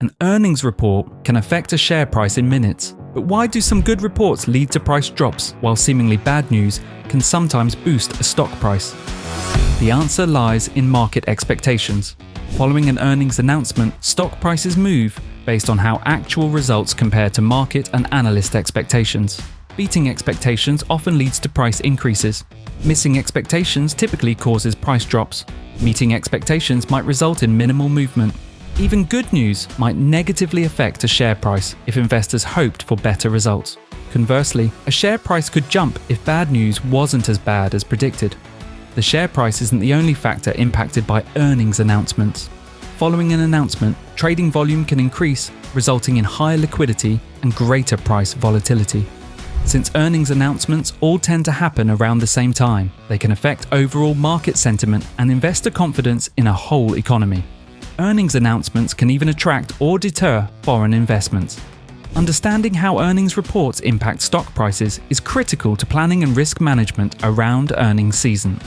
An earnings report can affect a share price in minutes, but why do some good reports lead to price drops while seemingly bad news can sometimes boost a stock price? The answer lies in market expectations. Following an earnings announcement, stock prices move based on how actual results compare to market and analyst expectations. Beating expectations often leads to price increases. Missing expectations typically causes price drops. Meeting expectations might result in minimal movement. Even good news might negatively affect a share price if investors hoped for better results. Conversely, a share price could jump if bad news wasn't as bad as predicted. The share price isn't the only factor impacted by earnings announcements. Following an announcement, trading volume can increase, resulting in higher liquidity and greater price volatility. Since earnings announcements all tend to happen around the same time, they can affect overall market sentiment and investor confidence in a whole economy. Earnings announcements can even attract or deter foreign investments. Understanding how earnings reports impact stock prices is critical to planning and risk management around earnings season.